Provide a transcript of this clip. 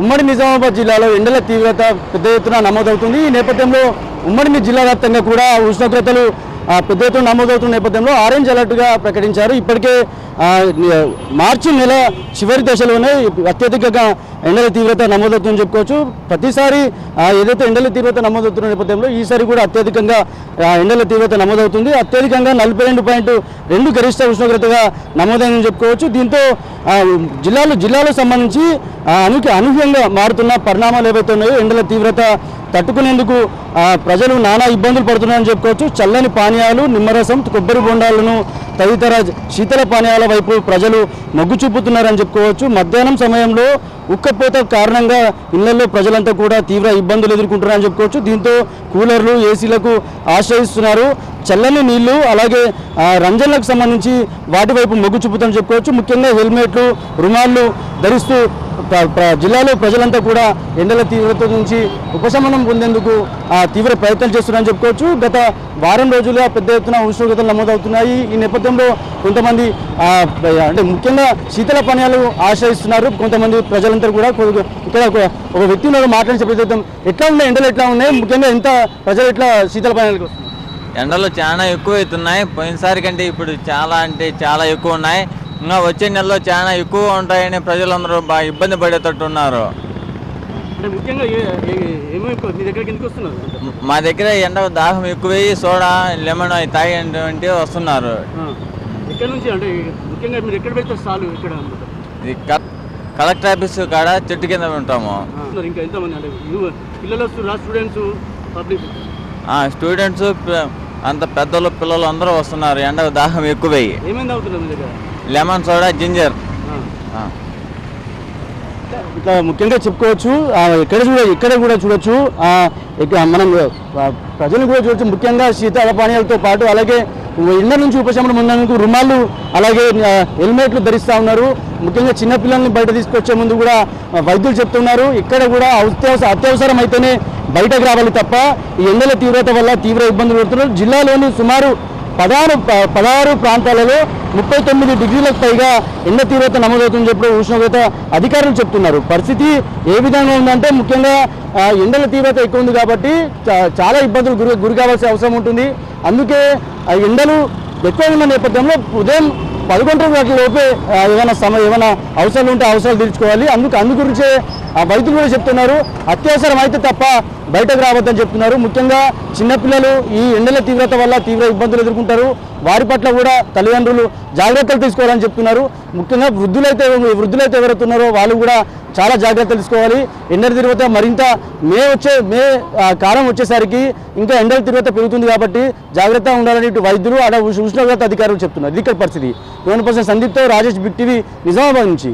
ఉమ్మడి నిజామాబాద్ జిల్లాలో ఎండల తీవ్రత పెద్ద ఎత్తున నమోదవుతుంది. ఈ నేపథ్యంలో ఉమ్మడి జిల్లా వ్యాప్తంగా కూడా ఉష్ణోగ్రతలు పెద్ద ఎత్తున నమోదవుతున్న నేపథ్యంలో ఆరెంజ్ అలర్ట్గా ప్రకటించారు. ఇప్పటికే మార్చి నెల చివరి దశలోనే అత్యధికంగా ఎండల తీవ్రత నమోదవుతుందని చెప్పుకోవచ్చు. ప్రతిసారి ఏదైతే ఎండల తీవ్రత నమోదవుతున్న నేపథ్యంలో ఈసారి కూడా అత్యధికంగా ఎండల తీవ్రత నమోదవుతుంది. అత్యధికంగా 42.2 గరిష్ట ఉష్ణోగ్రతగా నమోదైందని చెప్పుకోవచ్చు. దీంతో జిల్లాలో సంబంధించి అనూహ్యంగా మారుతున్న పరిణామాలు ఏవైతే ఉన్నాయో ఎండల తీవ్రత తట్టుకునేందుకు ప్రజలు నానా ఇబ్బందులు పడుతున్నారని చెప్పుకోవచ్చు. చల్లని పానీయాలు, నిమ్మరసం, కొబ్బరి బొండాలను తదితర శీతల పానీయాల వైపు ప్రజలు మొగ్గు చూపుతున్నారని చెప్పుకోవచ్చు. మధ్యాహ్నం సమయంలో ఉక్కపోత కారణంగా ఇళ్లలో ప్రజలంతా కూడా తీవ్ర ఇబ్బందులు ఎదుర్కొంటున్నారని చెప్పుకోవచ్చు. దీంతో కూలర్లు, ఏసీలకు ఆశ్రయిస్తున్నారు. చల్లని నీళ్లు అలాగే రంజన్లకు సంబంధించి వాటి వైపు మొగ్గు చూపుతారని చెప్పుకోవచ్చు. ముఖ్యంగా హెల్మెట్లు, రుమాళ్ళు ధరిస్తూ జిల్లాలో ప్రజలంతా కూడా ఎండల తీవ్రత నుంచి ఉపశమనం పొందేందుకు తీవ్ర ప్రయత్నాలు చేస్తున్నారని చెప్పుకోవచ్చు. గత వారం రోజులుగా పెద్ద ఎత్తున ఉష్ణోగ్రతలు నమోదవుతున్నాయి. ఈ నేపథ్యంలో కొంతమంది అంటే ముఖ్యంగా శీతల పానీయాలు ఆశ్రయిస్తున్నారు. కొంతమంది ప్రజలంతా కూడా ఇక్కడ ఒక వ్యక్తి మాట్లాడించే ప్రయత్నం ఎట్లా ఉన్నాయి, ఎండలు ఎట్లా ఉన్నాయి, ముఖ్యంగా ఎంత ప్రజలు ఎట్లా శీతల పానీయాలకు వస్తున్నారు? ఎండలు చాలా ఎక్కువ అవుతున్నాయి. పోయినసారి కంటే ఇప్పుడు చాలా అంటే చాలా ఎక్కువ ఉన్నాయి. ఇంకా వచ్చే నెలలో చాలా ఎక్కువ ఉంటాయని ప్రజలందరూ బాగా ఇబ్బంది పడేటట్టు ఉన్నారు. మా దగ్గర ఎండ దాహం ఎక్కువయ్యి సోడా, లెమన్ అవి తాగేటువంటి వస్తున్నారు. కలెక్టర్ ఆఫీస్ కాడ చెట్టు కింద ఉంటాము. స్టూడెంట్స్ అంత పెద్దలు, పిల్లలు అందరూ వస్తున్నారు. ఎండ దాహం ఎక్కువయ్యి లెమన్ సోడా, జింజర్ ఇట్లా ముఖ్యంగా చెప్పుకోవచ్చు. ఇక్కడ కూడా చూడొచ్చు, మనం ప్రజలు కూడా చూడొచ్చు. ముఖ్యంగా శీతల పానీయాలతో పాటు అలాగే ఎండ నుంచి ఉపశమనం పొందేందుకు రుమాళ్ళు అలాగే హెల్మెట్లు ధరిస్తూ ఉన్నారు. ముఖ్యంగా చిన్నపిల్లల్ని బయట తీసుకొచ్చే ముందు కూడా వైద్యులు చెప్తున్నారు ఇక్కడ కూడా అత్యవసరం అయితేనే బయటకు రావాలి తప్ప ఈ ఎండల తీవ్రత వల్ల తీవ్ర ఇబ్బందులు పడుతున్నారు. జిల్లాలోని సుమారు 16 ప్రాంతాలలో 39 డిగ్రీలకు పైగా ఎండ తీవ్రత నమోదవుతుందని చెప్పి ఉష్ణోగ్రత అధికారులు చెప్తున్నారు. పరిస్థితి ఏ విధంగా ఉందంటే ముఖ్యంగా ఎండల తీవ్రత ఎక్కువ ఉంది కాబట్టి చాలా ఇబ్బందులు గురి కావాల్సిన అవసరం ఉంటుంది. అందుకే ఎండలు ఎక్కువ ఉన్న నేపథ్యంలో ఉదయం 11 గంటల లోపే ఏమైనా అవసరాలు ఉంటే అవసరాలు తీర్చుకోవాలి. అందు గురించే వైద్యులు కూడా చెప్తున్నారు అత్యవసరం అయితే తప్ప బయటకు రావద్దని చెప్తున్నారు. ముఖ్యంగా చిన్నపిల్లలు ఈ ఎండల తీవ్రత వల్ల తీవ్ర ఇబ్బందులు ఎదుర్కొంటారు. వారి పట్ల కూడా తల్లిదండ్రులు జాగ్రత్తలు తీసుకోవాలని చెప్తున్నారు. ముఖ్యంగా వృద్ధులైతే ఎవరైతున్నారో వాళ్ళు కూడా చాలా జాగ్రత్తలు తీసుకోవాలి. ఎండల తీవ్రత మరింత మే కాలం వచ్చేసరికి ఇంకా ఎండల తీవ్రత పెరుగుతుంది కాబట్టి జాగ్రత్తగా ఉండాలని ఇటు వైద్యులు ఉష్ణోగ్రత అధికారులు చెప్తున్నారు. ఇది ఇక్కడ పరిస్థితి. 100% సందీప్తో రాజేష్, బిగ్ టీవీ, నిజామాబాద్ నుంచి.